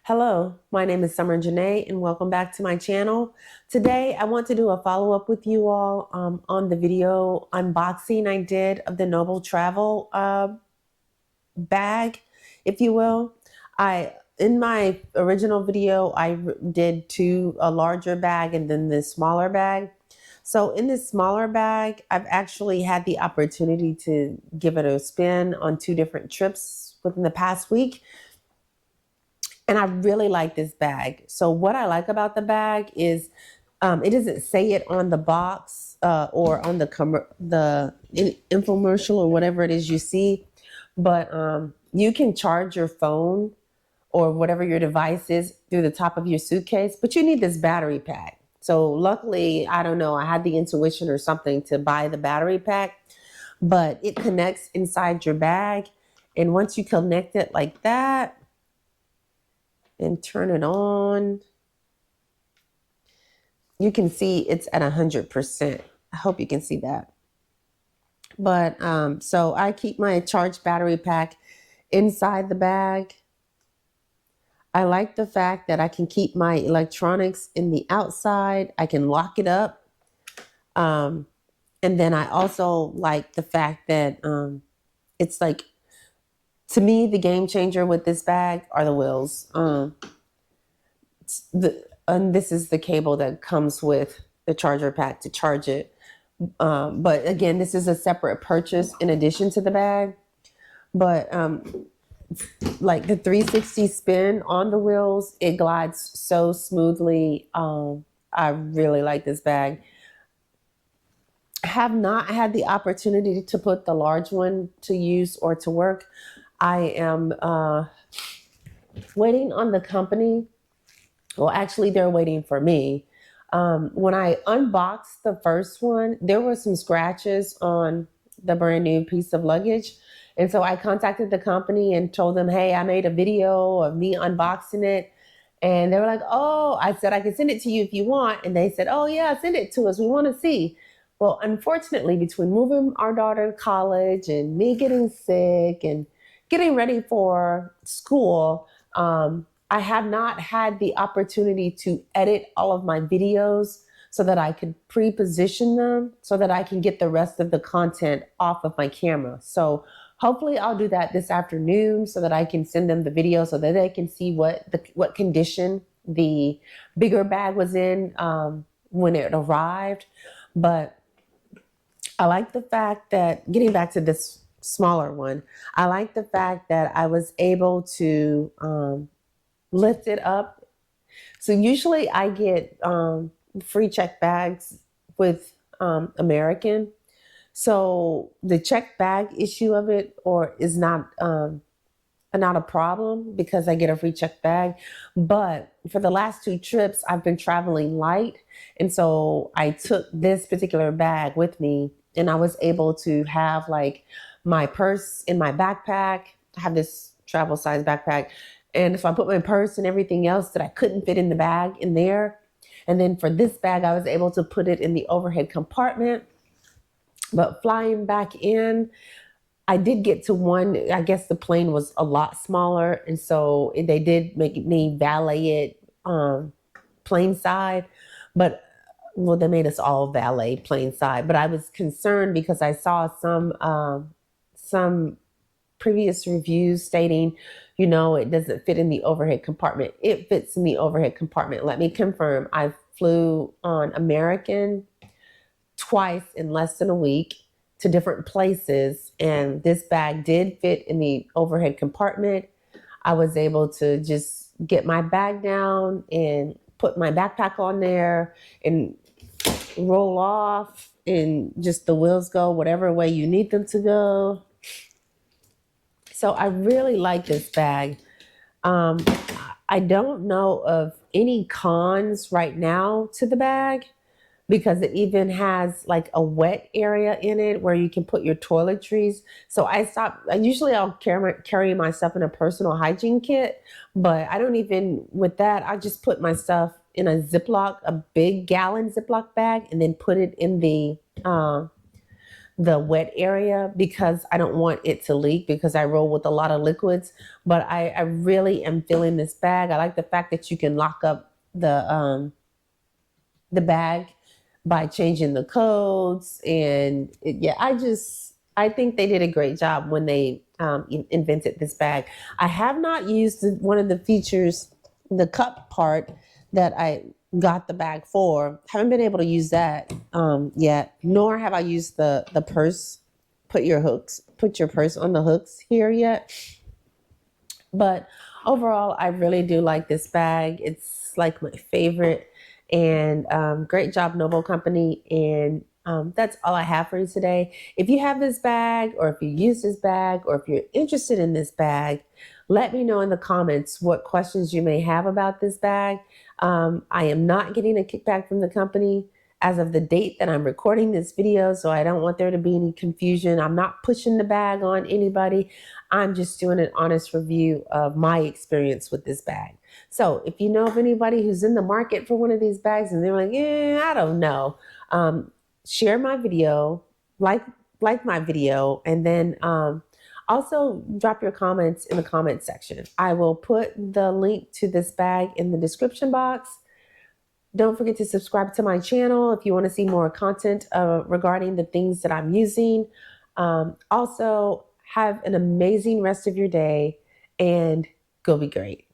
Hello, my name is Summer Janae and welcome back to my channel. Today I want to do a follow-up with you all on the video unboxing I did of the Nobl travel bag, if you will. In my original video I did a larger bag and then this smaller bag. So in this smaller bag, I've actually had the opportunity to give it a spin on 2 different trips within the past week. And I really like this bag. So what I like about the bag is it doesn't say it on the box or on the infomercial or whatever it is you see, but you can charge your phone or whatever your device is through the top of your suitcase, but you need this battery pack. So luckily, I don't know, I had the intuition or something to buy the battery pack, but it connects inside your bag. And once you connect it like that, and turn it on, you can see it's at 100%. I hope you can see that. But so I keep my charged battery pack inside the bag. I like the fact that I can keep my electronics in the outside. I can lock it up. And then I also like the fact that it's like, to me, the game changer with this bag are the wheels. And this is the cable that comes with the charger pack to charge it. But again, this is a separate purchase in addition to the bag. But like the 360 spin on the wheels, it glides so smoothly. I really like this bag. Have not had the opportunity to put the large one to use or to work. I am waiting on the company. Well, actually, they're waiting for me. When I unboxed the first one, there were some scratches on the brand new piece of luggage. And so I contacted the company and told them, hey, I made a video of me unboxing it. And they were like, oh, I said, I can send it to you if you want. And they said, oh, yeah, send it to us. We want to see. Well, unfortunately, between moving our daughter to college and me getting sick and getting ready for school, I have not had the opportunity to edit all of my videos so that I could pre-position them so that I can get the rest of the content off of my camera. So hopefully I'll do that this afternoon so that I can send them the video so that they can see what condition the bigger bag was in when it arrived. But I like the fact that, getting back to this smaller one, I like the fact that I was able to lift it up. So usually I get free check bags with American. So the check bag issue of it is not a problem because I get a free check bag. But for the last 2 trips, I've been traveling light. And so I took this particular bag with me and I was able to have like my purse in my backpack. I have this travel size backpack. And so I put my purse and everything else that I couldn't fit in the bag in there. And then for this bag, I was able to put it in the overhead compartment. But flying back in, I did get to one, I guess the plane was a lot smaller. And so they did make me valet it plane side. But well, they made us all valet plane side. But I was concerned because I saw some previous reviews stating, it doesn't fit in the overhead compartment. It fits in the overhead compartment. Let me confirm. I flew on American twice in less than a week to different places, and this bag did fit in the overhead compartment. I was able to just get my bag down and put my backpack on there and roll off, and just the wheels go whatever way you need them to go. So I really like this bag. I don't know of any cons right now to the bag because it even has like a wet area in it where you can put your toiletries. So I'll carry my stuff in a personal hygiene kit, but I don't even, with that, I just put my stuff in a Ziploc, a big gallon Ziploc bag, and then put it in the the wet area because I don't want it to leak because I roll with a lot of liquids. But I really am feeling this bag. I like the fact that you can lock up the bag by changing the codes. And yeah, I think they did a great job when they invented this bag. I have not used one of the features, the cup part that I got the bag for. Haven't been able to use that yet, nor have I used the purse. Put your purse on the hooks here yet. But overall, I really do like this bag. It's like my favorite. And great job, Nobl Company. And that's all I have for you today. If you have this bag, or if you use this bag, or if you're interested in this bag, let me know in the comments what questions you may have about this bag. I am not getting a kickback from the company as of the date that I'm recording this video, so I don't want there to be any confusion. I'm not pushing the bag on anybody. I'm just doing an honest review of my experience with this bag. So if you know of anybody who's in the market for one of these bags and they're like, I don't know, share my video, like my video, and then also drop your comments in the comment section. I will put the link to this bag in the description box. Don't forget to subscribe to my channel if you want to see more content regarding the things that I'm using. Also, have an amazing rest of your day and go be great.